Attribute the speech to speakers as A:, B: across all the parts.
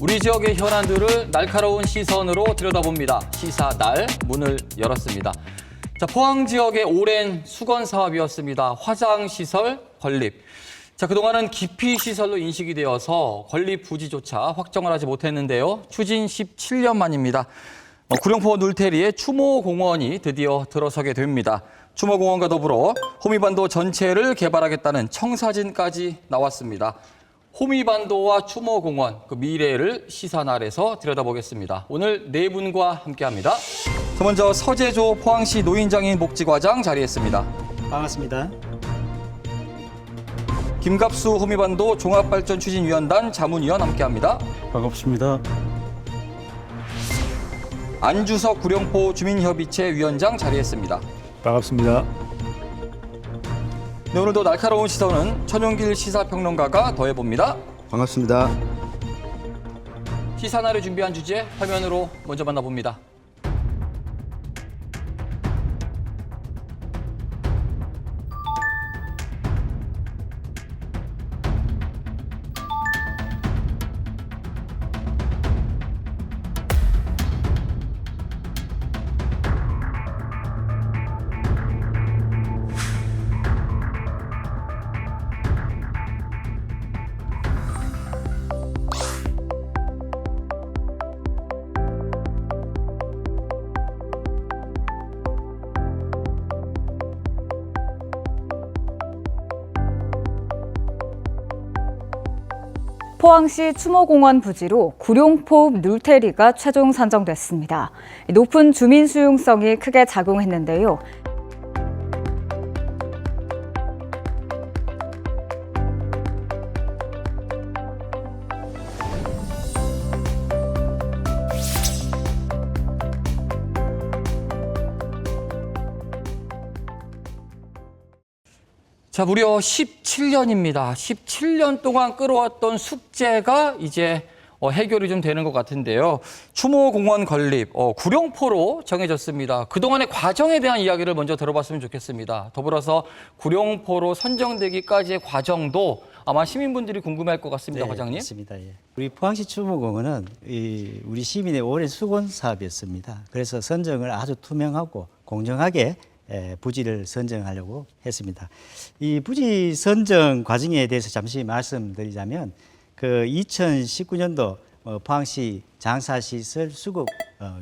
A: 우리 지역의 현안들을 날카로운 시선으로 들여다봅니다. 시사날 문을 열었습니다. 자, 포항 지역의 오랜 수건 사업이었습니다. 화장시설 건립. 자, 그동안은 기피시설로 인식이 되어서 건립 부지조차 확정을 하지 못했는데요. 추진 17년 만입니다. 구룡포 눌테리의 추모공원이 드디어 들어서게 됩니다. 추모공원과 더불어 호미반도 전체를 개발하겠다는 청사진까지 나왔습니다. 호미반도와 추모공원, 그 미래를 시사날에서 들여다보겠습니다. 오늘 네 분과 함께합니다. 먼저 서재조 포항시 노인장애인 복지과장 자리했습니다.
B: 반갑습니다.
A: 김갑수 호미반도 종합발전추진위원단 자문위원 함께합니다.
B: 반갑습니다.
A: 안주석 구룡포 주민협의체 위원장 자리했습니다.
B: 반갑습니다.
A: 네, 오늘도 날카로운 시선은 천용길 시사평론가가 더해봅니다.
C: 반갑습니다.
A: 시사날을 준비한 주제 화면으로 먼저 만나봅니다.
D: 포항시 추모공원 부지로 구룡포 눌테리가 최종 선정됐습니다. 높은 주민 수용성이 크게 작용했는데요.
A: 자, 무려 17년입니다. 17년 동안 끌어왔던 숙제가 이제 해결이 좀 되는 것 같은데요. 추모공원 건립, 구룡포로 정해졌습니다. 그동안의 과정에 대한 이야기를 먼저 들어봤으면 좋겠습니다. 더불어서 구룡포로 선정되기까지의 과정도 아마 시민분들이 궁금해할 것 같습니다,
B: 네,
A: 과장님.
B: 맞습니다. 예. 우리 포항시 추모공원은 우리 시민의 오랜 수건 사업이었습니다. 그래서 선정을 아주 투명하고 공정하게 부지를 선정하려고 했습니다. 이 부지 선정 과정에 대해서 잠시 말씀드리자면 그 2019년도 포항시 장사시설 수급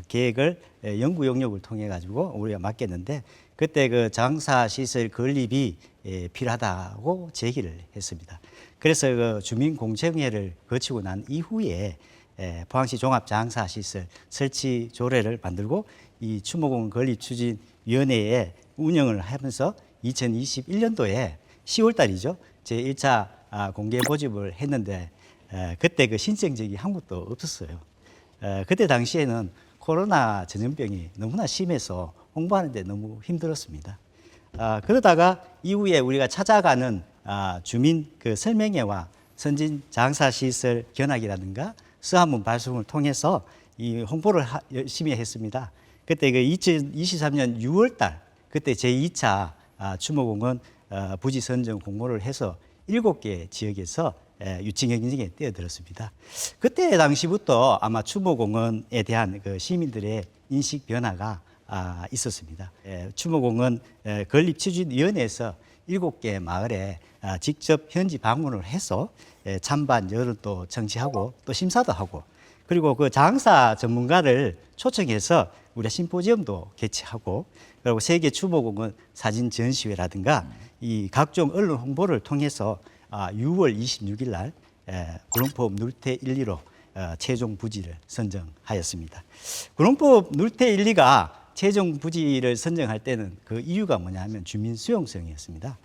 B: 계획을 연구 용역을 통해 가지고 우리가 맡겼는데 그때 그 장사시설 건립이 필요하다고 제기를 했습니다. 그래서 그 주민공청회를 거치고 난 이후에 포항시 종합장사시설 설치 조례를 만들고 이 추모공원 건립추진위원회에 운영을 하면서 2021년도에 10월 달이죠. 제1차 공개 모집을 했는데 그때 그 신청적이 한 곳도 없었어요. 그때 당시에는 코로나 전염병이 너무나 심해서 홍보하는데 너무 힘들었습니다. 그러다가 이후에 우리가 찾아가는 주민 그 설명회와 선진 장사시설 견학이라든가 서한문 발송을 통해서 이 홍보를 열심히 했습니다. 그때 그 2023년 6월 달 그때 제2차 추모공원 부지 선정 공모를 해서 7개 지역에서 유치 경쟁에 뛰어들었습니다. 그때 당시부터 아마 추모공원에 대한 그 시민들의 인식 변화가 있었습니다. 추모공원 건립추진위원회에서 7개 마을에 직접 현지 방문을 해서 찬반 여론도 청취하고 또 심사도 하고 그리고 그 장사 전문가를 초청해서 우리가 심포지엄도 개최하고 그리고 세계 추모공원 사진 전시회라든가 이 각종 언론 홍보를 통해서 6월 26일 날 구룡포 눌테 1, 2로 최종 부지를 선정하였습니다. 구룡포 눌테 1, 2가 최종 부지를 선정할 때는 그 이유가 뭐냐면 주민 수용성이었습니다.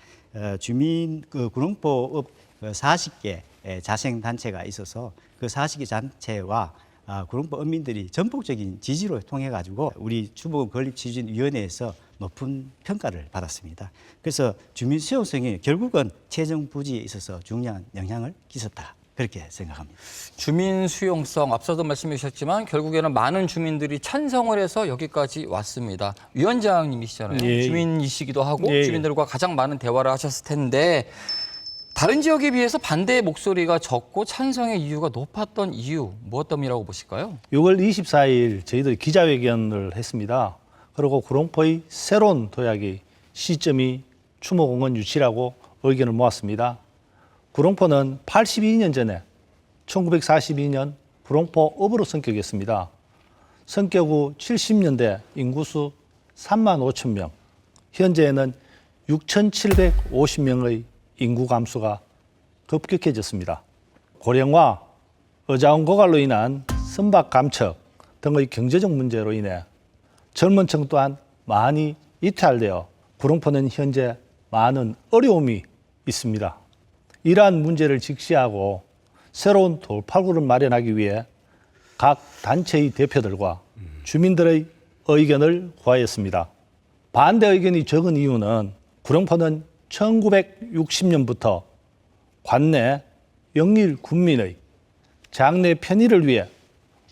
B: 주민 그 구룡포읍 40개 자생단체가 있어서 그 40개 단체와 구룡포 어민들이 전폭적인 지지로 통해 가지고 우리 추모공원 건립추진위원회에서 높은 평가를 받았습니다. 그래서 주민 수용성이 결국은 최종 부지에 있어서 중요한 영향을 끼쳤다. 그렇게 생각합니다.
A: 주민 수용성, 앞서도 말씀해 주셨지만 결국에는 많은 주민들이 찬성을 해서 여기까지 왔습니다. 위원장님이시잖아요.
B: 예.
A: 주민이시기도 하고
B: 예.
A: 주민들과 가장 많은 대화를 하셨을 텐데 다른 지역에 비해서 반대의 목소리가 적고 찬성의 이유가 높았던 이유 무엇 때문이라고 보실까요?
C: 6월 24일 저희들이 기자회견을 했습니다. 그리고 구룡포의 새로운 도약의 시점이 추모공원 유치라고 의견을 모았습니다. 구룡포는 82년 전에 1942년 구룡포 업으로 성격이었습니다. 성격 후 70년대 인구수 3만 5천 명, 현재는 6,750명의 인구 감소가 급격해졌습니다. 고령화, 어자운 고갈로 인한 선박 감척 등의 경제적 문제로 인해 젊은 층 또한 많이 이탈되어 구룡포는 현재 많은 어려움이 있습니다. 이러한 문제를 직시하고 새로운 돌파구를 마련하기 위해 각 단체의 대표들과 주민들의 의견을 구하였습니다. 반대 의견이 적은 이유는 구룡포는 1960년부터 관내 영일 군민의 장례 편의를 위해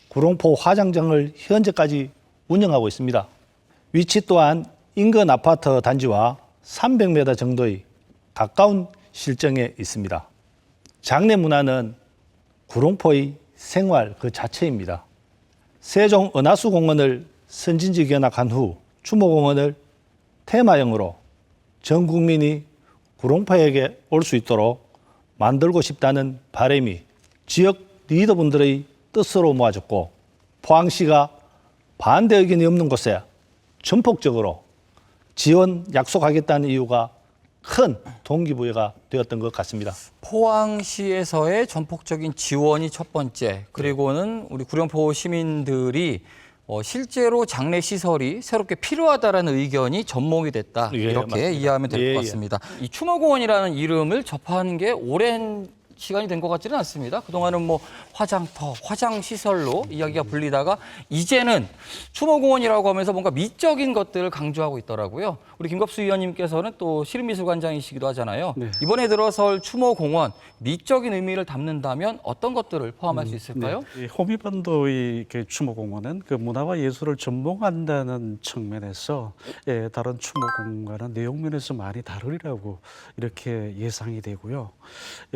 C: 구룡포 화장장을 현재까지 운영하고 있습니다. 위치 또한 인근 아파트 단지와 300m 정도의 가까운 실정에 있습니다. 장례 문화는 구룡포의 생활 그 자체입니다. 세종 은하수공원을 선진지 견학한 후 추모공원을 테마형으로 전 국민이 구룡포에게 올 수 있도록 만들고 싶다는 바람이 지역 리더분들의 뜻으로 모아졌고 포항시가 반대 의견이 없는 곳에 전폭적으로 지원 약속하겠다는 이유가 큰 동기부여가 되었던 것 같습니다.
A: 포항시에서의 전폭적인 지원이 첫 번째, 그리고는 우리 구룡포 시민들이 실제로 장례 시설이 새롭게 필요하다라는 의견이 접목이 됐다.
C: 예,
A: 이렇게
C: 맞습니다.
A: 이해하면 될 것
C: 예,
A: 같습니다. 이 추모공원이라는 이름을 접하는 게 오랜 시간이 된 것 같지는 않습니다. 그동안은 뭐 화장터, 화장시설로 이야기가 불리다가 이제는 추모공원이라고 하면서 뭔가 미적인 것들을 강조하고 있더라고요. 우리 김갑수 위원님께서는 또 시립미술관장이시기도 하잖아요.
E: 네.
A: 이번에 들어설 추모공원, 미적인 의미를 담는다면 어떤 것들을 포함할 수 있을까요?
E: 이 호미반도의 추모공원은 그 문화와 예술을 접목한다는 측면에서 다른 추모공원과는 내용면에서 많이 다르리라고 이렇게 예상이 되고요.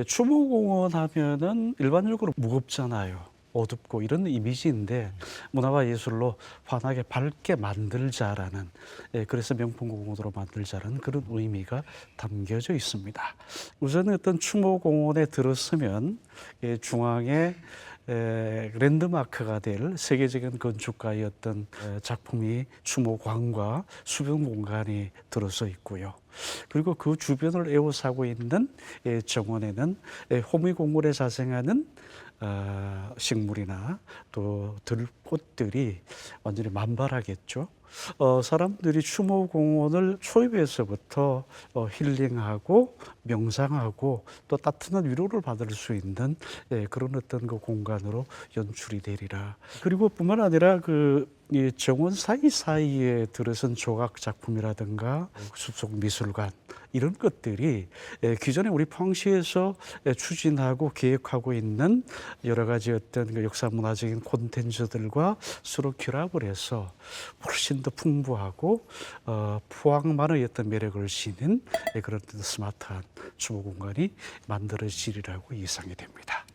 E: 추모공원 하면은 일반적으로 무겁잖아요. 어둡고 이런 이미지인데 문화와 예술로 환하게 밝게 만들자라는 그래서 명품공원으로 만들자라는 그런 의미가 담겨져 있습니다. 우선 어떤 추모공원에 들었으면 중앙에 랜드마크가 될 세계적인 건축가의 어떤 작품이 추모관과 수변 공간이 들어서 있고요. 그리고 그 주변을 에워싸고 있는 정원에는 호미공원에 자생하는 식물이나 또 들꽃들이 완전히 만발하겠죠. 사람들이 추모공원을 초입에서부터 힐링하고 명상하고 또 따뜻한 위로를 받을 수 있는 그런 어떤 그 공간으로 연출이 되리라. 그리고 뿐만 아니라 이 정원 사이사이에 들어선 조각 작품이라든가 숲속 미술관 이런 것들이 기존에 우리 포항시에서 추진하고 계획하고 있는 여러 가지 어떤 그 역사 문화적인 콘텐츠들과 서로 결합을 해서 훨씬 더 풍부하고 포항만의 어떤 매력을 지닌 그런 스마트한 추모 공간이 만들어지리라고 예상이 됩니다.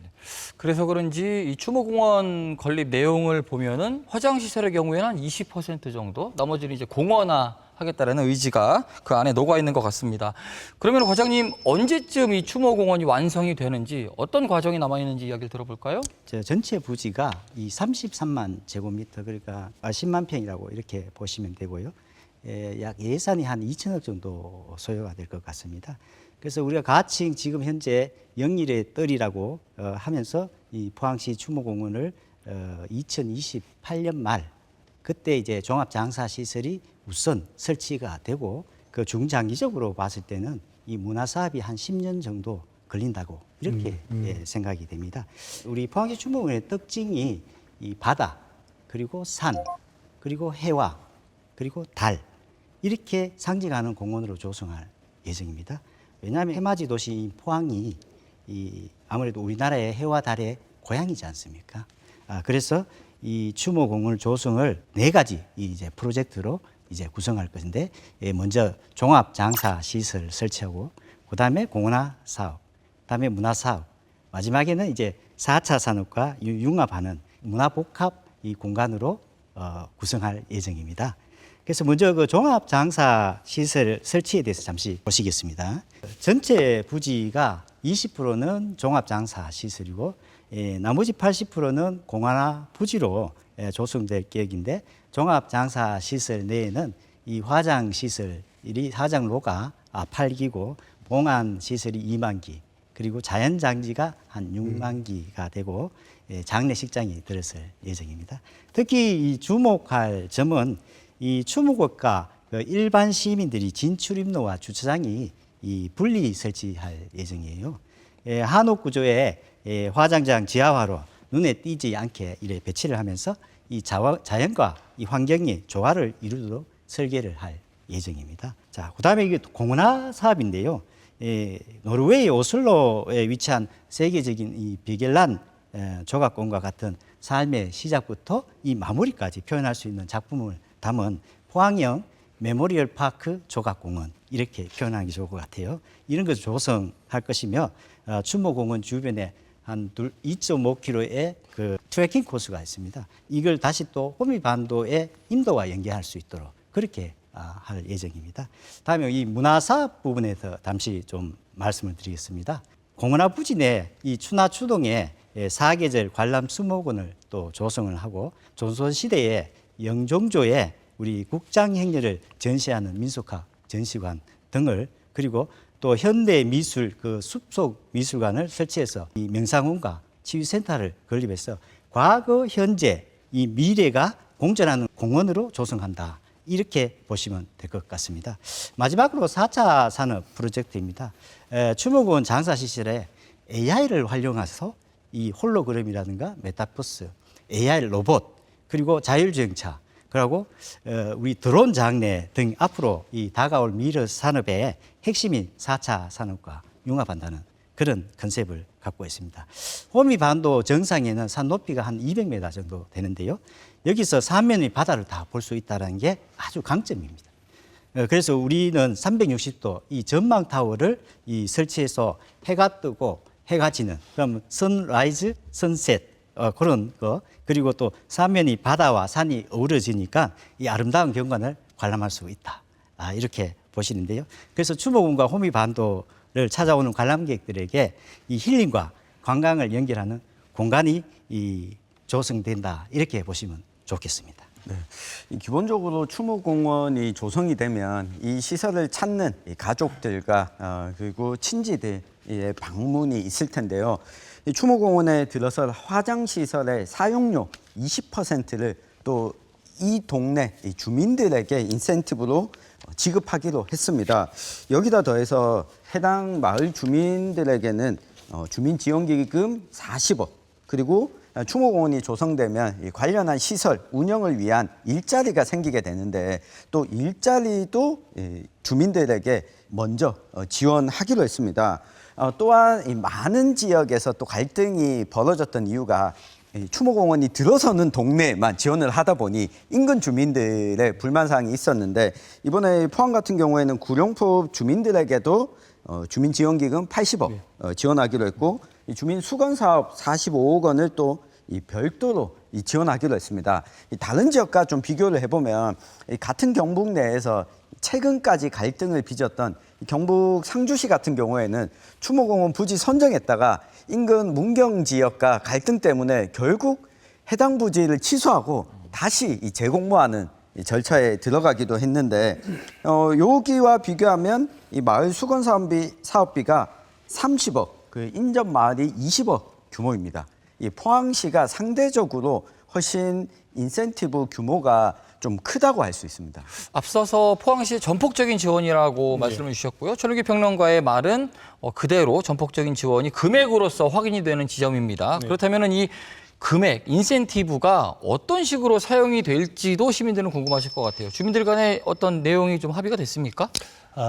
A: 그래서 그런지 이 추모공원 건립 내용을 보면은 화장시설의 경우에는 한 20% 정도, 나머지는 이제 공원화 하겠다라는 의지가 그 안에 녹아 있는 것 같습니다. 그러면 과장님, 언제쯤 이 추모공원이 완성이 되는지, 어떤 과정이 남아 있는지 이야기를 들어볼까요?
B: 전체 부지가 이 33만 제곱미터, 그러니까 10만 평이라고 이렇게 보시면 되고요. 약 예산이 한 2천억 정도 소요가 될 것 같습니다. 그래서 우리가 가칭 지금 현재 영일의 뜰이라고 하면서 이 포항시 추모공원을 2028년 말 그때 이제 종합장사시설이 우선 설치가 되고 그 중장기적으로 봤을 때는 이 문화사업이 한 10년 정도 걸린다고 이렇게 생각이 됩니다. 우리 포항시 추모공원의 특징이 이 바다, 그리고 산, 그리고 해와, 그리고 달 이렇게 상징하는 공원으로 조성할 예정입니다. 왜냐하면 해맞이 도시인 포항이 아무래도 우리나라의 해와 달의 고향이지 않습니까? 그래서 이 추모공원 조성을 4가지 이제 프로젝트로 이제 구성할 것인데, 먼저 종합 장사 시설 설치하고, 그다음에 공원화 사업, 다음에 문화사업, 마지막에는 이제 4차 산업과 융합하는 문화복합 이 공간으로 구성할 예정입니다. 그래서 먼저 그 종합장사 시설 설치에 대해서 잠시 보시겠습니다. 전체 부지가 20%는 종합장사 시설이고 나머지 80%는 공안화 부지로 조성될 계획인데 종합장사 시설 내에는 이 화장 시설이 화장로가 8기고 봉안 시설이 2만 기 그리고 자연장지가 한 6만 기가 되고 장례식장이 들어설 예정입니다. 특히 이 주목할 점은 이 추모국과 일반 시민들이 진출입로와 주차장이 이 분리 설치할 예정이에요. 한옥 구조의 화장장 지하화로 눈에 띄지 않게 이래 배치를 하면서 이 자연과 이 환경의 조화를 이루도록 설계를 할 예정입니다. 자, 그다음에 이게 공원화 사업인데요. 노르웨이 오슬로에 위치한 세계적인 이 비겔란 조각공과 같은 삶의 시작부터 이 마무리까지 표현할 수 있는 작품을 담은 포항형 메모리얼 파크 조각공원 이렇게 표현하기 좋을 것 같아요. 이런 것을 조성할 것이며 추모공원 주변에 한 2.5km의 그 트레킹 코스가 있습니다. 이걸 다시 또 호미반도의 인도와 연계할 수 있도록 그렇게 할 예정입니다. 다음에 이 문화사업 부분에서 잠시 좀 말씀을 드리겠습니다. 공원화 부지 내 이 추나추동에 사계절 관람 수목원을 또 조성을 하고 조선시대의 영종조의 우리 국장행렬을 전시하는 민속학 전시관 등을 그리고 또 현대 미술 그 숲속 미술관을 설치해서 이 명상원과 치유센터를 건립해서 과거, 현재, 이 미래가 공존하는 공원으로 조성한다. 이렇게 보시면 될 것 같습니다. 마지막으로 4차 산업 프로젝트입니다. 추모공원 장사시설에 AI를 활용해서 이 홀로그램이라든가 메타버스, AI 로봇, 그리고 자율주행차, 그리고 우리 드론 장래 등 앞으로 이 다가올 미래 산업의 핵심인 4차 산업과 융합한다는 그런 컨셉을 갖고 있습니다. 호미반도 정상에는 산 높이가 한 200m 정도 되는데요. 여기서 삼면의 바다를 다 볼 수 있다는 게 아주 강점입니다. 그래서 우리는 360도 이 전망타워를 이 설치해서 해가 뜨고 해가 지는 그럼 선라이즈, 선셋 그런 거 그리고 또 삼면이 바다와 산이 어우러지니까 이 아름다운 경관을 관람할 수 있다. 이렇게 보시는데요. 그래서 추모공원과 호미반도를 찾아오는 관람객들에게 이 힐링과 관광을 연결하는 공간이 이 조성된다. 이렇게 보시면 좋겠습니다.
F: 네. 기본적으로 추모공원이 조성이 되면 이 시설을 찾는 이 가족들과 그리고 친지들의 방문이 있을 텐데요. 이 추모공원에 들어설 화장시설의 사용료 20%를 또 이 동네 이 주민들에게 인센티브로 지급하기로 했습니다. 여기다 더해서 해당 마을 주민들에게는 주민지원기금 40억 그리고 추모공원이 조성되면 이 관련한 시설 운영을 위한 일자리가 생기게 되는데 또 일자리도 주민들에게 먼저 지원하기로 했습니다. 또한 이 많은 지역에서 또 갈등이 벌어졌던 이유가 추모공원이 들어서는 동네에만 지원을 하다 보니 인근 주민들의 불만사항이 있었는데 이번에 포항 같은 경우에는 구룡포 주민들에게도 주민지원기금 80억 지원하기로 했고 이 주민수건사업 45억 원을 또 이 별도로 지원하기로 했습니다. 다른 지역과 좀 비교를 해보면 같은 경북 내에서 최근까지 갈등을 빚었던 경북 상주시 같은 경우에는 추모공원 부지 선정했다가 인근 문경 지역과 갈등 때문에 결국 해당 부지를 취소하고 다시 재공모하는 절차에 들어가기도 했는데 여기와 비교하면 이 마을 수건 사업비가 30억, 그 인접 마을이 20억 규모입니다. 이 포항시가 상대적으로 훨씬 인센티브 규모가 좀 크다고 할 수 있습니다.
A: 앞서서 포항시 전폭적인 지원이라고 말씀을 주셨고요. 최룡기 평론가의 말은 그대로 전폭적인 지원이 금액으로서 확인이 되는 지점입니다. 그렇다면 이 금액, 인센티브가 어떤 식으로 사용이 될지도 시민들은 궁금하실 것 같아요. 주민들 간에 어떤 내용이 좀 합의가 됐습니까?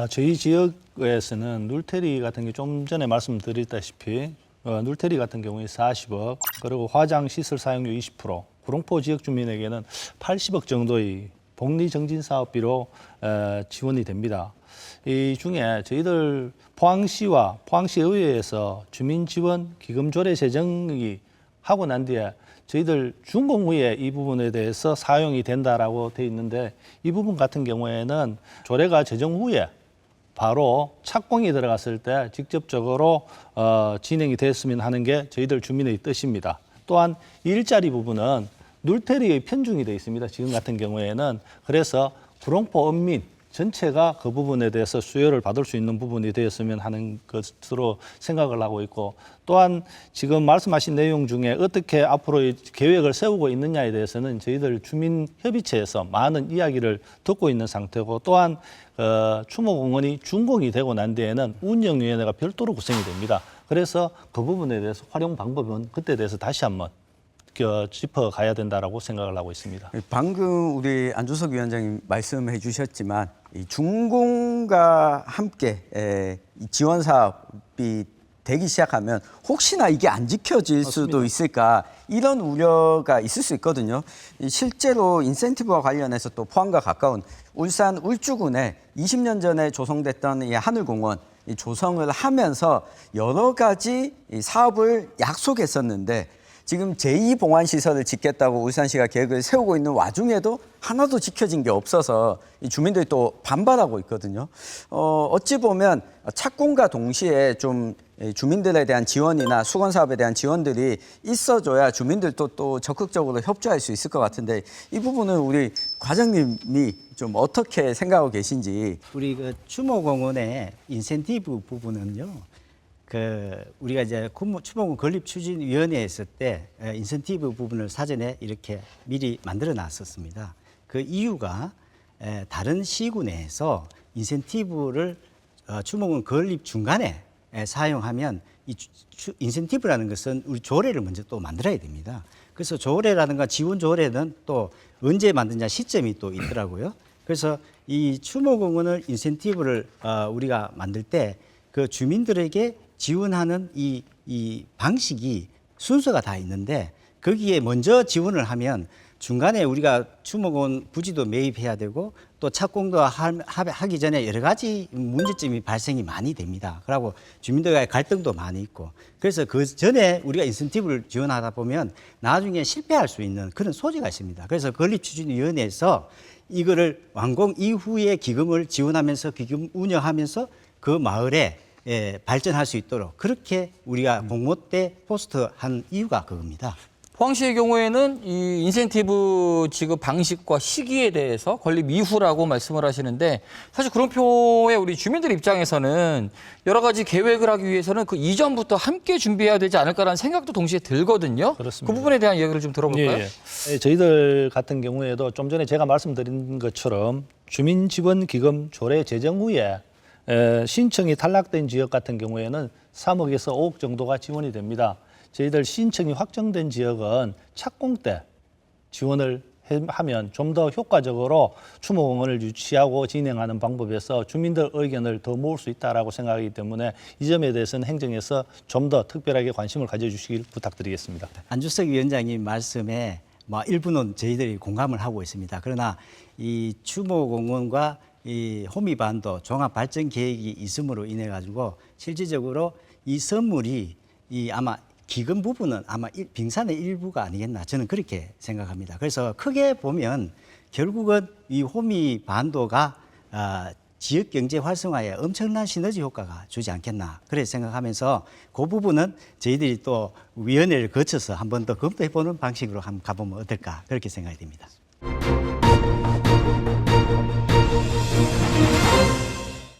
C: 저희 지역에서는 눌테리 같은 게 좀 전에 말씀드렸다시피 눌테리 같은 경우에 40억, 그리고 화장시설 사용료 20%, 구룡포 지역 주민에게는 80억 정도의 복리정진 사업비로 지원이 됩니다. 이 중에 저희들 포항시와 포항시의회에서 주민지원 기금 조례 제정이 하고 난 뒤에 저희들 준공 후에 이 부분에 대해서 사용이 된다라고 돼 있는데 이 부분 같은 경우에는 조례가 제정 후에 바로 착공이 들어갔을 때 직접적으로 진행이 됐으면 하는 게 저희들 주민의 뜻입니다. 또한 일자리 부분은 눌테리의 편중이 되어 있습니다. 지금 같은 경우에는. 그래서 구롱포 읍민 전체가 그 부분에 대해서 수요를 받을 수 있는 부분이 되었으면 하는 것으로 생각을 하고 있고, 또한 지금 말씀하신 내용 중에 어떻게 앞으로 계획을 세우고 있느냐에 대해서는 저희들 주민협의체에서 많은 이야기를 듣고 있는 상태고, 또한 추모공원이 준공이 되고 난 뒤에는 운영위원회가 별도로 구성이 됩니다. 그래서 그 부분에 대해서 활용 방법은 그때 대해서 다시 한번 짚어가야 된다라고 생각을 하고 있습니다.
F: 방금 우리 안주석 위원장님 말씀해 주셨지만 이 준공과 함께 이 지원 사업이 되기 시작하면 혹시나 이게 안 지켜질 수도 있을까 이런 우려가 있을 수 있거든요. 실제로 인센티브와 관련해서 또 포항과 가까운 울산 울주군에 20년 전에 조성됐던 이 하늘공원 이 조성을 하면서 여러 가지 이 사업을 약속했었는데 지금 제2봉안시설을 짓겠다고 울산시가 계획을 세우고 있는 와중에도 하나도 지켜진 게 없어서 이 주민들이 또 반발하고 있거든요. 어찌 보면 착공과 동시에 좀 주민들에 대한 지원이나 수건 사업에 대한 지원들이 있어줘야 주민들도 또 적극적으로 협조할 수 있을 것 같은데 이 부분은 우리 과장님이 좀 어떻게 생각하고 계신지.
B: 우리 그 추모공원의 인센티브 부분은요. 우리가 이제 추모공원 건립추진위원회에 있을 때 인센티브 부분을 사전에 이렇게 미리 만들어 놨었습니다. 그 이유가 다른 시구 내에서 인센티브를 추모공원 건립 중간에 사용하면 이 인센티브라는 것은 우리 조례를 먼저 또 만들어야 됩니다. 그래서 조례라든가 지원 조례는 또 언제 만드냐 시점이 또 있더라고요. 그래서 이 추모공원을 인센티브를 우리가 만들 때 그 주민들에게 지원하는 이 방식이 순서가 다 있는데 거기에 먼저 지원을 하면 중간에 우리가 추모공원 부지도 매입해야 되고 또 착공도 하기 전에 여러 가지 문제점이 발생이 많이 됩니다. 그리고 주민들과의 갈등도 많이 있고 그래서 그 전에 우리가 인센티브를 지원하다 보면 나중에 실패할 수 있는 그런 소지가 있습니다. 그래서 건립추진위원회에서 이거를 완공 이후에 기금을 지원하면서 기금 운영하면서 그 마을에 발전할 수 있도록 그렇게 우리가 공모 때 포스트한 이유가 그겁니다.
A: 포항시의 경우에는 이 인센티브 지급 방식과 시기에 대해서 건립 이후라고 말씀을 하시는데 사실 구룡포의 우리 주민들 입장에서는 여러 가지 계획을 하기 위해서는 그 이전부터 함께 준비해야 되지 않을까라는 생각도 동시에 들거든요.
C: 그렇습니다.
A: 그 부분에 대한 이야기를 좀 들어볼까요?
C: 예. 저희들 같은 경우에도 좀 전에 제가 말씀드린 것처럼 주민지원기금 조례 제정 후에 신청이 탈락된 지역 같은 경우에는 3억에서 5억 정도가 지원이 됩니다. 저희들 신청이 확정된 지역은 착공 때 지원을 하면 좀 더 효과적으로 추모공원을 유치하고 진행하는 방법에서 주민들 의견을 더 모을 수 있다라고 생각하기 때문에 이 점에 대해서는 행정에서 좀 더 특별하게 관심을 가져주시길 부탁드리겠습니다.
B: 안주석 위원장님 말씀에 일부는 저희들이 공감을 하고 있습니다. 그러나 이 추모공원과 이 호미반도 종합발전계획이 있음으로 인해 가지고 실질적으로 이 선물이 아마 기금 부분은 아마 빙산의 일부가 아니겠나 저는 그렇게 생각합니다. 그래서 크게 보면 결국은 이 호미반도가 지역 경제 활성화에 엄청난 시너지 효과가 주지 않겠나 그렇게 생각하면서 그 부분은 저희들이 또 위원회를 거쳐서 한 번 더 검토해보는 방식으로 한번 가보면 어떨까 그렇게 생각이 됩니다.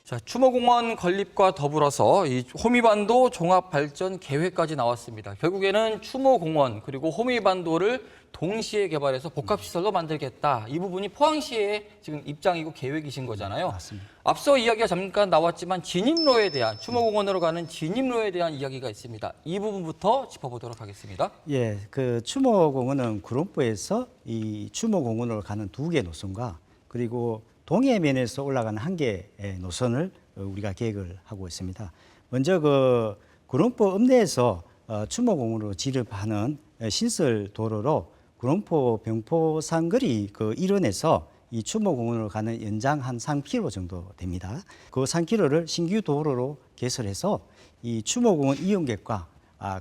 A: 자, 추모공원 건립과 더불어서 이 호미반도 종합발전 계획까지 나왔습니다. 결국에는 추모공원 그리고 호미반도를 동시에 개발해서 복합시설로 만들겠다. 이 부분이 포항시의 지금 입장이고 계획이신 거잖아요.
B: 맞습니다.
A: 앞서 이야기가 잠깐 나왔지만 진입로에 대한 추모공원으로 가는 진입로에 대한 이야기가 있습니다. 이 부분부터 짚어보도록 하겠습니다.
B: 예, 그 추모공원은 구룡포에서 이 추모공원으로 가는 2개 노선과 그리고 동해면에서 올라가는 1개의 노선을 우리가 계획을 하고 있습니다. 먼저 그 구룡포 읍내에서 추모공원으로 진입하는 신설 도로로 구룡포 병포 상거리 그 일원에서 이 추모공원으로 가는 연장 한 3km 정도 됩니다. 그 3km를 신규 도로로 개설해서 이 추모공원 이용객과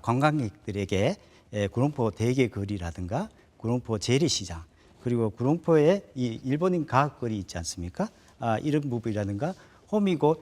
B: 관광객들에게 구룡포 대게거리라든가 구룡포 재래시장 그리고 구룡포에 이 일본인 가학거리 있지 않습니까? 이런 부분이라든가 호미곶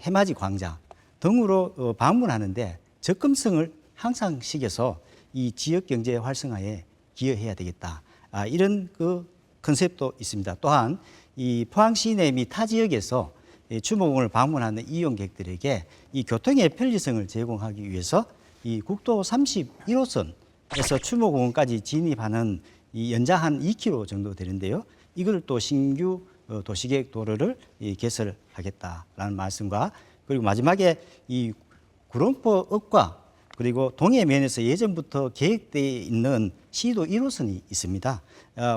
B: 해맞이 광장 등으로 방문하는데 접근성을 향상시켜서 이 지역 경제 활성화에 기여해야 되겠다. 이런 그 컨셉도 있습니다. 또한 이 포항시 내 및 타 지역에서 추모공원을 방문하는 이용객들에게 이 교통의 편리성을 제공하기 위해서 이 국도 31호선에서 추모공원까지 진입하는 이 연장 한 2km 정도 되는데요. 이걸 또 신규 도시계획 도로를 개설하겠다라는 말씀과 그리고 마지막에 이 구룡포읍과 그리고 동해면에서 예전부터 계획되어 있는 시도 1호선이 있습니다.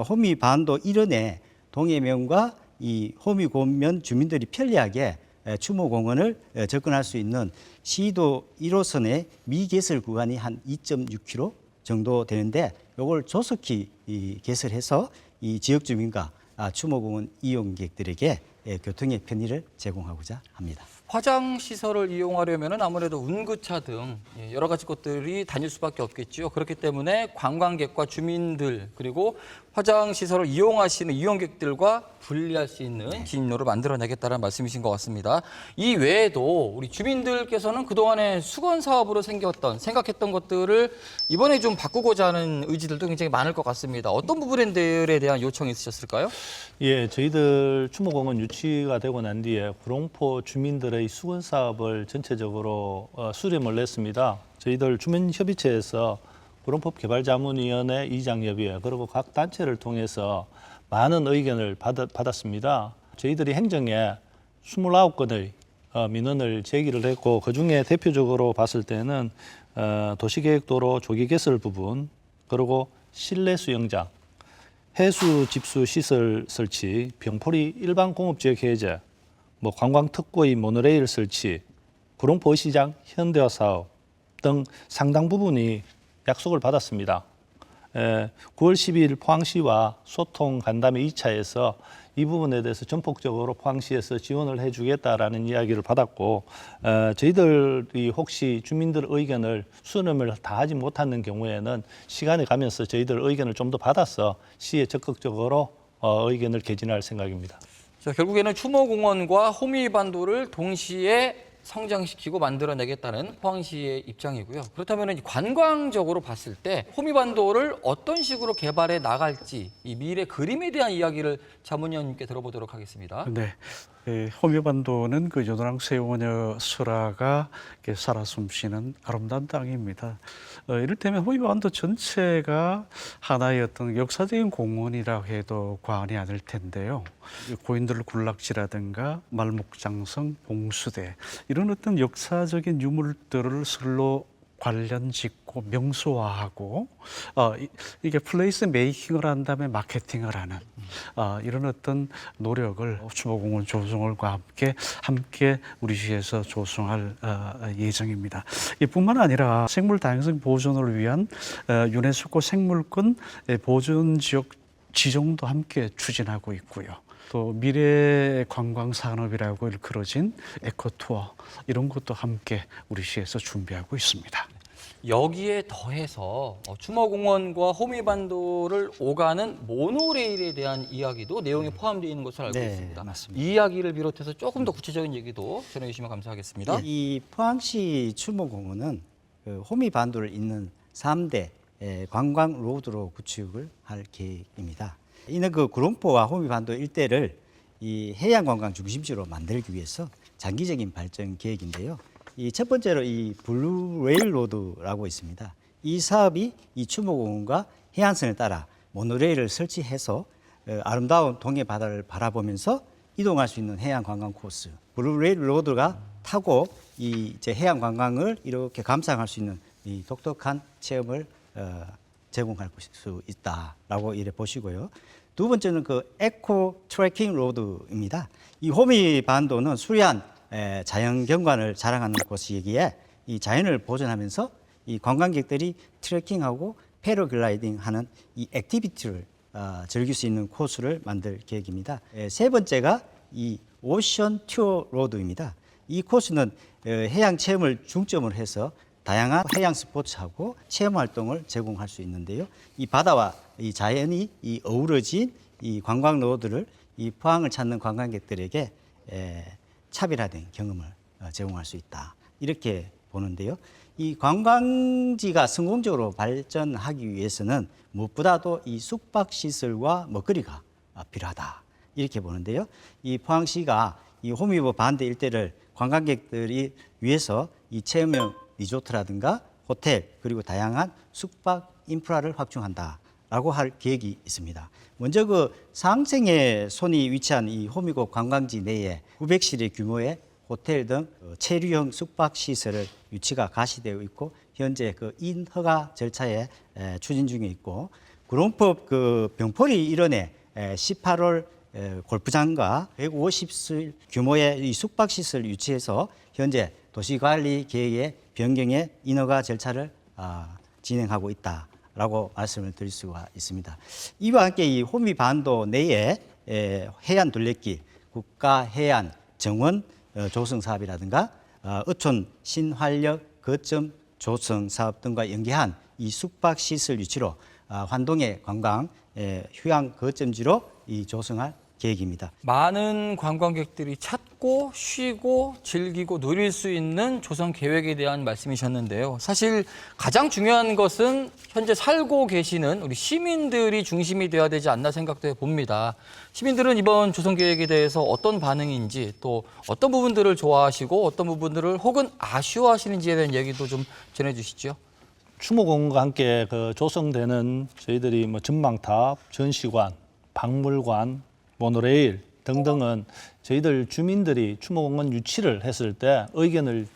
B: 호미반도 일원에 동해면과 이 호미곶면 주민들이 편리하게 추모공원을 접근할 수 있는 시도 1호선의 미개설 구간이 한 2.6km 정도 되는데 이걸 조속히 개설해서 이 지역 주민과 추모공원 이용객들에게 교통의 편의를 제공하고자 합니다.
A: 화장 시설을 이용하려면 아무래도 운구차 등 여러 가지 것들이 다닐 수밖에 없겠죠. 그렇기 때문에 관광객과 주민들 그리고 화장 시설을 이용하시는 이용객들과 분리할 수 있는 진입로를 만들어내겠다는 말씀이신 것 같습니다. 이 외에도 우리 주민들께서는 그동안에 수건 사업으로 생각했던 것들을 이번에 좀 바꾸고자 하는 의지들도 굉장히 많을 것 같습니다. 어떤 부분들에 대한 요청이 있으셨을까요?
C: 예, 저희들 추모공원 유치가 되고 난 뒤에 구룡포 주민들의 수건 사업을 전체적으로 수렴을 냈습니다. 저희들 주민협의체에서 구룡포개발자문위원회 이장협의회 그리고 각 단체를 통해서 많은 의견을 받았습니다. 저희들이 행정에 29건의 민원을 제기를 했고 그중에 대표적으로 봤을 때는 도시계획도로 조기 개설 부분 그리고 실내 수영장 해수 집수 시설 설치, 병포리 일반 공업지역 해제, 관광 특구의 모노레일 설치, 구룡포 시장 현대화 사업 등 상당 부분이 약속을 받았습니다. 9월 12일 포항시와 소통 간담회 2차에서 이 부분에 대해서 전폭적으로 포항시에서 지원을 해주겠다라는 이야기를 받았고 저희들이 혹시 주민들 의견을 수렴을 다 하지 못하는 경우에는 시간이 가면서 저희들 의견을 좀 더 받아서 시에 적극적으로 의견을 개진할 생각입니다.
A: 자, 결국에는 추모공원과 호미반도를 동시에 성장시키고 만들어내겠다는 포항시의 입장이고요. 그렇다면 관광적으로 봤을 때 호미반도를 어떤 식으로 개발해 나갈지 이 미래 그림에 대한 이야기를 자문위원님께 들어보도록 하겠습니다.
E: 네. 호미반도는 그 요도랑 세원여 설화가 살아 숨쉬는 아름다운 땅입니다. 이를테면 호미반도 전체가 하나의 어떤 역사적인 공원이라고 해도 과언이 아닐 텐데요. 고인들 군락지라든가 말목장성, 봉수대 이런 어떤 역사적인 유물들을 설로 관련 짓고 명소화하고 이게 플레이스 메이킹을 한 다음에 마케팅을 하는 이런 어떤 노력을 추모공원 조성을과 함께 우리 시에서 조성할 예정입니다. 이뿐만 아니라 생물 다양성 보존을 위한 유네스코 생물권 보존 지역 지정도 함께 추진하고 있고요. 또 미래 관광 산업이라고 일컬어진 에코투어 이런 것도 함께 우리 시에서 준비하고 있습니다.
A: 여기에 더해서 추모공원과 호미반도를 오가는 모노레일에 대한 이야기도 내용에 포함되어 있는 것으로 알고 있습니다.
B: 맞습니다.
A: 이 이야기를 비롯해서 조금 더 구체적인 얘기도 전해주시면 감사하겠습니다.
B: 이 포항시 추모공원은 그 호미반도를 잇는 3대 관광 로드로 구축을 할 계획입니다. 이는 그 구룡포와 호미반도 일대를 이 해양 관광 중심지로 만들기 위해서 장기적인 발전 계획인데요. 이 첫 번째로 이 블루 레일로드라고 있습니다. 이 사업이 이 추모공원과 해안선을 따라 모노레일을 설치해서 아름다운 동해 바다를 바라보면서 이동할 수 있는 해양 관광 코스. 블루 레일로드가 타고 이 이제 해양 관광을 이렇게 감상할 수 있는 이 독특한 체험을 제공할 수 있다라고 이래 보시고요. 두 번째는 그 에코 트레킹 로드입니다. 이 호미반도는 수려한 자연 경관을 자랑하는 곳이기에 이 자연을 보존하면서 이 관광객들이 트레킹하고 패러글라이딩 하는 이 액티비티를 즐길 수 있는 코스를 만들 계획입니다. 세 번째가 이 오션 투어 로드입니다. 이 코스는 해양 체험을 중점으로 해서 다양한 해양 스포츠하고 체험 활동을 제공할 수 있는데요. 이 바다와 이 자연이 이 어우러진 이 관광 로드를 이 포항을 찾는 관광객들에게 차별화된 경험을 제공할 수 있다. 이렇게 보는데요. 이 관광지가 성공적으로 발전하기 위해서는 무엇보다도 이 숙박 시설과 먹거리가 필요하다. 이렇게 보는데요. 이 포항시가 이 호미곶 반대 일대를 관광객들이 위해서 이 체험형 리조트라든가 호텔 그리고 다양한 숙박 인프라를 확충한다라고 할 계획이 있습니다. 먼저 그 상생의 손이 위치한 이 호미곶 관광지 내에 900실의 규모의 호텔 등 체류형 숙박 시설을 유치가 가시되어 있고 현재 그 인허가 절차에 추진 중에 있고 구룡포 그 병포리 일원에 18홀 골프장과 150실 규모의 이 숙박 시설 유치해서 현재 도시관리 계획의 변경에 인허가 절차를 진행하고 있다라고 말씀을 드릴 수가 있습니다. 이와 함께 이 호미 반도 내에 해안 둘레길, 국가 해안 정원 조성 사업이라든가 어촌 신활력 거점 조성 사업 등과 연계한 이 숙박 시설 유치로 환동의 관광 휴양 거점지로 이 조성할 계획입니다.
A: 많은 관광객들이 찾고 쉬고 즐기고 누릴 수 있는 조성 계획에 대한 말씀이셨는데요. 사실 가장 중요한 것은 현재 살고 계시는 우리 시민들이 중심이 되어야 되지 않나 생각도 해봅니다. 시민들은 이번 조성 계획에 대해서 어떤 반응인지 또 어떤 부분들을 좋아하시고 어떤 부분들을 혹은 아쉬워하시는지에 대한 얘기도 좀 전해주시죠.
C: 추모공원과 함께 그 조성되는 저희들이 뭐 전망탑, 전시관, 박물관, 모노레일 등등은 저희들 주민들이 추모공원 유치를 했을 때 의견을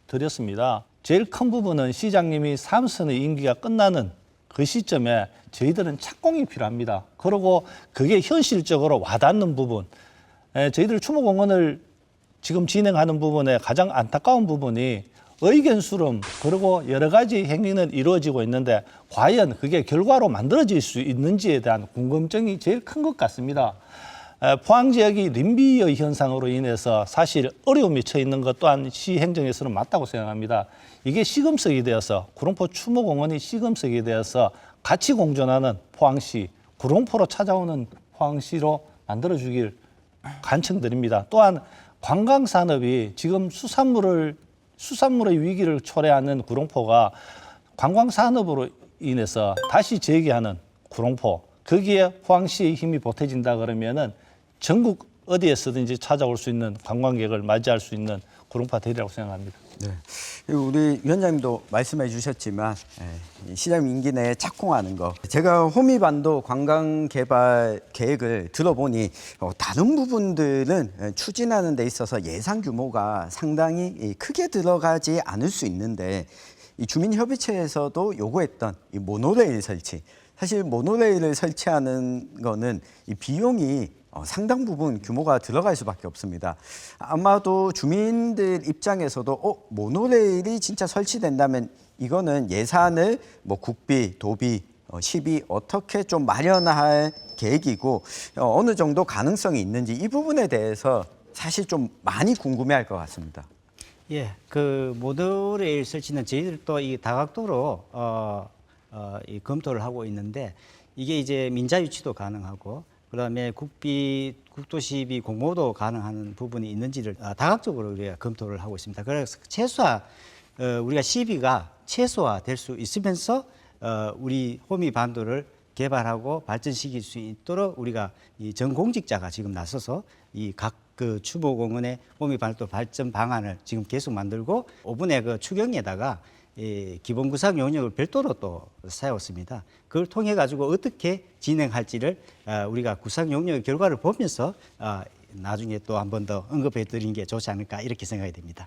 C: 드렸습니다. 제일 큰 부분은 시장님이 3선의 임기가 끝나는 그 시점에 저희들은 착공이 필요합니다. 그리고 그게 현실적으로 와닿는 부분. 저희들 추모공원을 지금 진행하는 부분에 가장 안타까운 부분이 의견 수렴 그리고 여러 가지 행위는 이루어지고 있는데 과연 그게 결과로 만들어질 수 있는지에 대한 궁금증이 제일 큰 것 같습니다. 포항 지역이 림비의 현상으로 인해서 사실 어려움이 처해 있는 것 또한 시 행정에서는 맞다고 생각합니다. 이게 시금석이 되어서 구룡포 추모공원이 시금석이 되어서 같이 공존하는 포항시, 구룡포로 찾아오는 포항시로 만들어주길 간청드립니다. 또한 관광산업이 지금 수산물의 위기를 초래하는 구룡포가 관광산업으로 인해서 다시 재기하는 구룡포, 거기에 포항시의 힘이 보태진다 그러면은 전국 어디에서든지 찾아올 수 있는 관광객을 맞이할 수 있는 구룡포가 되리라고 생각합니다.
F: 네. 그리고 우리 위원장님도 말씀해 주셨지만 시장 임기 내에 착공하는 거. 제가 호미반도 관광개발 계획을 들어보니 다른 부분들은 추진하는 데 있어서 예산 규모가 상당히 크게 들어가지 않을 수 있는데 이 주민협의체에서도 요구했던 이 모노레일 설치. 사실 모노레일을 설치하는 거는 이 비용이 상당 부분 규모가 들어갈 수밖에 없습니다. 아마도 주민들 입장에서도 모노레일이 진짜 설치된다면 이거는 예산을 뭐 국비, 도비, 시비 어떻게 좀 마련할 계획이고 어느 정도 가능성이 있는지 이 부분에 대해서 사실 좀 많이 궁금해할 것 같습니다.
B: 예, 그 모노레일 설치는 저희들도 이 다각도로 이 검토를 하고 있는데 이게 이제 민자 유치도 가능하고 그다음에 국비, 국도시비 공모도 가능한 부분이 있는지를 다각적으로 우리가 검토를 하고 있습니다. 그래서 최소화 우리가 시비가 최소화될 수 있으면서 우리 호미 반도를 개발하고 발전시킬 수 있도록 우리가 이 전공직자가 지금 나서서 이 각 그 추모공원의 호미 반도 발전 방안을 지금 계속 만들고 5분의 그 추경에다가 기본 구상 용역을 별도로 또 세웠습니다. 그걸 통해 가지고 어떻게 진행할지를 우리가 구상 용역의 결과를 보면서 나중에 또 한 번 더 언급해 드리는 게 좋지 않을까 이렇게 생각이 됩니다.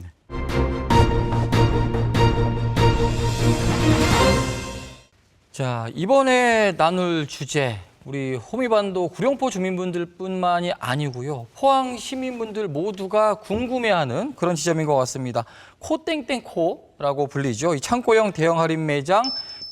A: 자, 이번에 나눌 주제 우리 호미반도 구룡포 주민분들뿐만이 아니고요. 포항 시민분들 모두가 궁금해하는 그런 지점인 것 같습니다. 코땡땡코라고 불리죠. 이 창고형 대형 할인 매장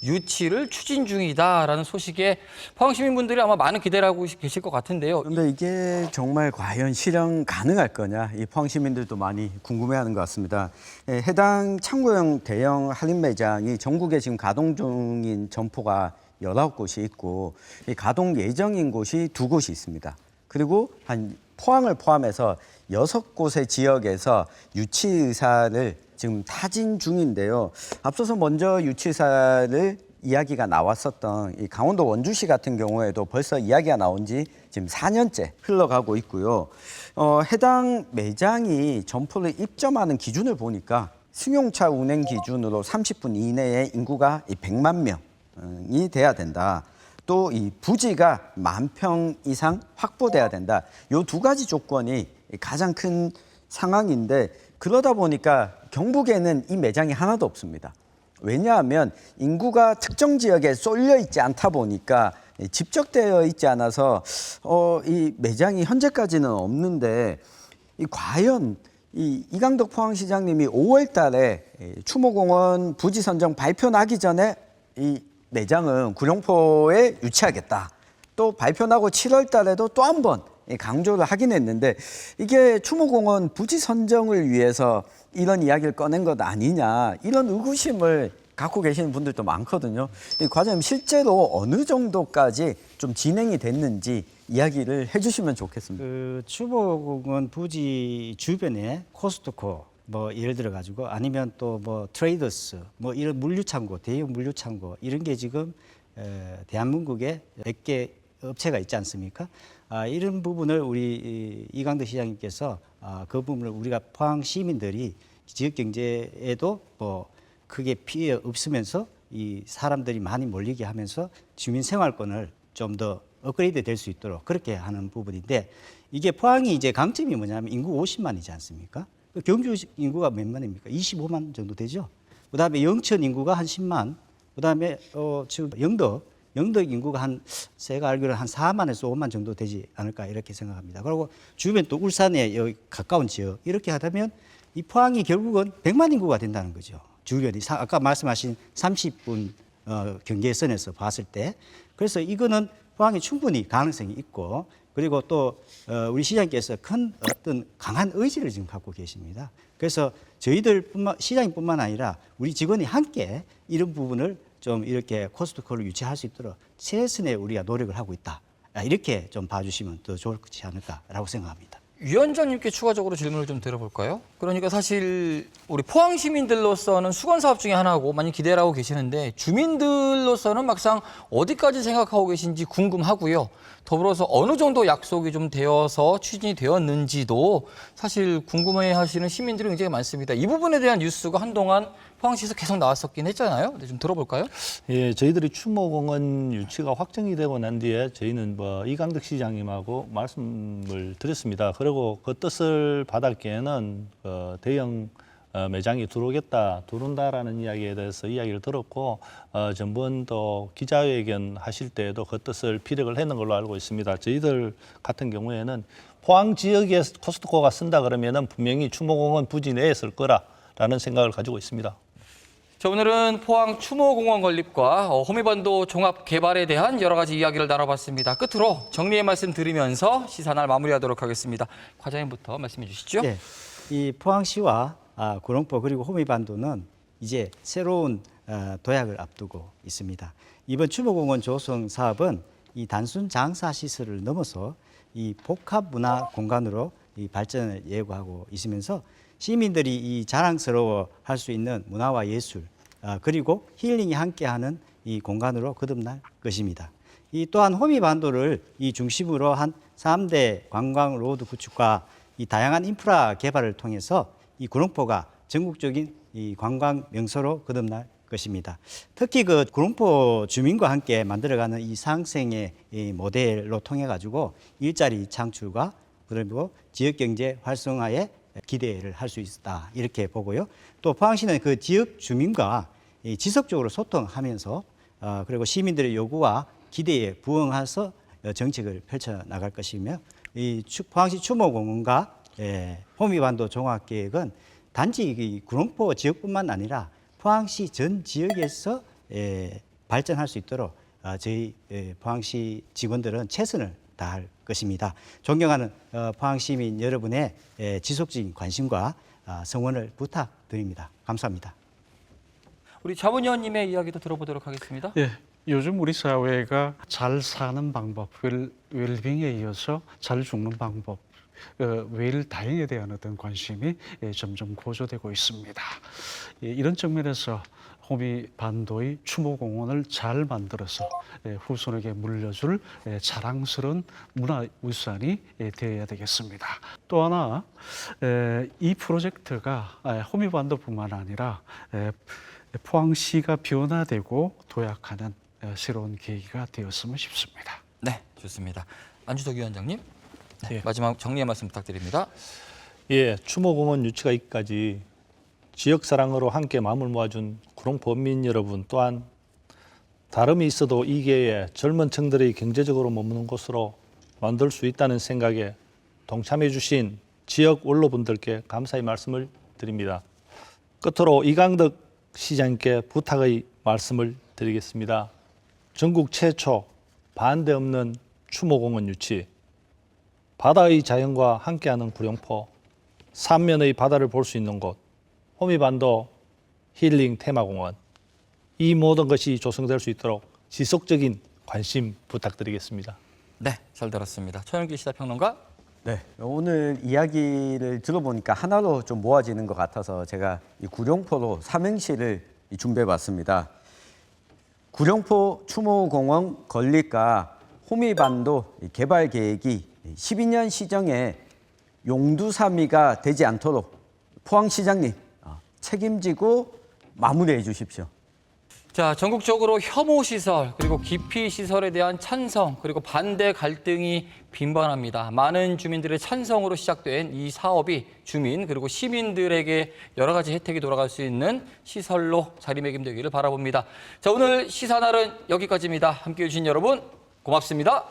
A: 유치를 추진 중이다라는 소식에 포항 시민분들이 아마 많은 기대를 하고 계실 것 같은데요.
F: 그런데 이게 정말 과연 실현 가능할 거냐, 이 포항 시민들도 많이 궁금해하는 것 같습니다. 해당 창고형 대형 할인 매장이 전국에 지금 가동 중인 점포가 19곳이 있고, 이 가동 예정인 곳이 2곳이 있습니다. 그리고 포항을 포함해서 6곳의 지역에서 유치 의사를 지금 타진 중인데요. 앞서서 먼저 유치 의사를 이야기가 나왔었던 이 강원도 원주시 같은 경우에도 벌써 이야기가 나온 지 지금 4년째 흘러가고 있고요. 해당 매장이 점포를 입점하는 기준을 보니까 승용차 운행 기준으로 30분 이내에 인구가 100만 명이 돼야 된다. 또 이 부지가 10,000평 이상 확보돼야 된다. 요 2가지 조건이 가장 큰 상황인데, 그러다 보니까 경북에는 이 매장이 하나도 없습니다. 왜냐하면 인구가 특정 지역에 쏠려 있지 않다 보니까, 집적되어 있지 않아서 이 매장이 현재까지는 없는데, 과연 이강덕 포항시장님이 5월 달에 추모공원 부지 선정 발표 나기 전에 이 매장은 구룡포에 유치하겠다. 또 발표 나고 7월 달에도 또 한 번 강조를 하긴 했는데, 이게 추모공원 부지 선정을 위해서 이런 이야기를 꺼낸 것 아니냐, 이런 의구심을 갖고 계시는 분들도 많거든요. 이 과정이 실제로 어느 정도까지 좀 진행이 됐는지 이야기를 해주시면 좋겠습니다.
B: 그 추모공원 부지 주변에 코스트코 뭐 예를 들어 가지고, 아니면 또 뭐 트레이더스 뭐 이런 물류창고, 대형 물류창고 이런 게 지금 대한민국에 몇 개 업체가 있지 않습니까? 이런 부분을 우리 이강덕 시장님께서 그 부분을 우리가 포항 시민들이 지역 경제에도 뭐 크게 피해 없으면서 이 사람들이 많이 몰리게 하면서 주민 생활권을 좀 더 업그레이드 될 수 있도록 그렇게 하는 부분인데, 이게 포항이 이제 강점이 뭐냐면 인구 50만이지 않습니까? 경주 인구가 몇 만입니까? 25만 정도 되죠. 그다음에 영천 인구가 한 10만. 그다음에 지금 영덕 인구가 제가 알기로는 한 4만에서 5만 정도 되지 않을까 이렇게 생각합니다. 그리고 주변 또 울산에 여기 가까운 지역 이렇게 하다면 이 포항이 결국은 100만 인구가 된다는 거죠. 주변이 아까 말씀하신 30분 경계선에서 봤을 때, 그래서 이거는 포항이 충분히 가능성이 있고, 그리고 또 우리 시장님께서 큰 어떤 강한 의지를 지금 갖고 계십니다. 그래서 시장님뿐만 아니라 우리 직원이 함께 이런 부분을 좀 이렇게 코스트코를 유치할 수 있도록 최선의 우리가 노력을 하고 있다. 이렇게 좀 봐주시면 더 좋지 않을까라고 생각합니다.
A: 위원장님께 추가적으로 질문을 좀 드려볼까요? 그러니까 사실 우리 포항 시민들로서는 수건 사업 중에 하나고 많이 기대를 하고 계시는데, 주민들로서는 막상 어디까지 생각하고 계신지 궁금하고요. 더불어서 어느 정도 약속이 좀 되어서 추진이 되었는지도 사실 궁금해하시는 시민들이 굉장히 많습니다. 이 부분에 대한 뉴스가 한동안 포항시에서 계속 나왔었긴 했잖아요. 근데 좀 들어볼까요?
C: 예, 저희들이 추모공원 유치가 확정이 되고 난 뒤에 저희는 이강덕 시장님하고 말씀을 드렸습니다. 그리고 그 뜻을 받았기에는 대형 매장이 들어온다라는 이야기에 대해서 이야기를 들었고, 전번 또 기자회견 하실 때에도 그 뜻을 피력을 했는 걸로 알고 있습니다. 저희들 같은 경우에는 포항 지역에 코스트코가 쓴다 그러면은 분명히 추모공원 부지 내에 쓸 거라라는 생각을 가지고 있습니다.
A: 자, 오늘은 포항 추모공원 건립과 호미반도 종합 개발에 대한 여러 가지 이야기를 나눠봤습니다. 끝으로 정리의 말씀 드리면서 시사날 마무리하도록 하겠습니다. 과장님부터 말씀해 주시죠.
B: 네, 이 포항시와 구룡포 그리고 호미반도는 이제 새로운 도약을 앞두고 있습니다. 이번 추모공원 조성 사업은 이 단순 장사 시설을 넘어서 이 복합 문화 공간으로 이 발전을 예고하고 있으면서 시민들이 이 자랑스러워할 수 있는 문화와 예술, 그리고 힐링이 함께하는 이 공간으로 거듭날 것입니다. 이 또한 호미반도를 이 중심으로 한 3대 관광 로드 구축과 이 다양한 인프라 개발을 통해서 이 구룡포가 전국적인 이 관광 명소로 거듭날 것입니다. 특히 그 구룡포 주민과 함께 만들어가는 이 상생의 이 모델로 통해 가지고 일자리 창출과 그리고 지역 경제 활성화에 기대를 할 수 있다 이렇게 보고요. 또 포항시는 그 지역 주민과 지속적으로 소통하면서 그리고 시민들의 요구와 기대에 부응해서 정책을 펼쳐 나갈 것이며, 이 포항시 추모공원과 호미반도 종합계획은 단지 구룡포 지역뿐만 아니라 포항시 전 지역에서 발전할 수 있도록 저희 포항시 직원들은 최선을 다할 것입니다. 존경하는 포항시민 여러분의 지속적인 관심과 성원을 부탁드립니다. 감사합니다.
A: 우리 자문위원님의 이야기도 들어보도록 하겠습니다.
E: 예, 요즘 우리 사회가 잘 사는 방법, 웰빙에 이어서 잘 죽는 방법, 웰다잉에 대한 어떤 관심이 점점 고조되고 있습니다. 이런 측면에서 호미 반도의 추모공원을 잘 만들어서 후손에게 물려줄 자랑스러운 문화유산이 되어야 되겠습니다. 또 하나, 이 프로젝트가 호미 반도뿐만 아니라 포항시가 변화되고 도약하는 새로운 계기가 되었으면 싶습니다.
A: 네, 좋습니다. 안주석 위원장님, 네,
C: 예.
A: 마지막 정리의 말씀 부탁드립니다.
C: 예, 추모공원 유치가 있기까지 지역 사랑으로 함께 마음을 모아준 구룡포 민 여러분 또한 다름이 있어도 이 기회에 젊은 층들의 경제적으로 머무는 곳으로 만들 수 있다는 생각에 동참해 주신 지역 원로분들께 감사의 말씀을 드립니다. 끝으로 이강덕 시장님께 부탁의 말씀을 드리겠습니다. 전국 최초 반대 없는 추모공원 유치, 바다의 자연과 함께하는 구룡포, 삼면의 바다를 볼 수 있는 곳, 호미반도 힐링 테마공원, 이 모든 것이 조성될 수 있도록 지속적인 관심 부탁드리겠습니다.
A: 네, 잘 들었습니다. 최영길 시사평론가.
F: 네, 오늘 이야기를 들어보니까 하나로 좀 모아지는 것 같아서 제가 이 구룡포로 삼행시를 준비해봤습니다. 구룡포 추모공원 건립과 호미반도 개발 계획이 12년 시정에 용두사미가 되지 않도록 포항시장님 책임지고 마무리해 주십시오.
A: 자, 전국적으로 혐오 시설 그리고 기피 시설에 대한 찬성 그리고 반대 갈등이 빈번합니다. 많은 주민들의 찬성으로 시작된 이 사업이 주민 그리고 시민들에게 여러 가지 혜택이 돌아갈 수 있는 시설로 자리매김되기를 바라봅니다. 자, 오늘 시사날은 여기까지입니다. 함께해 주신 여러분 고맙습니다.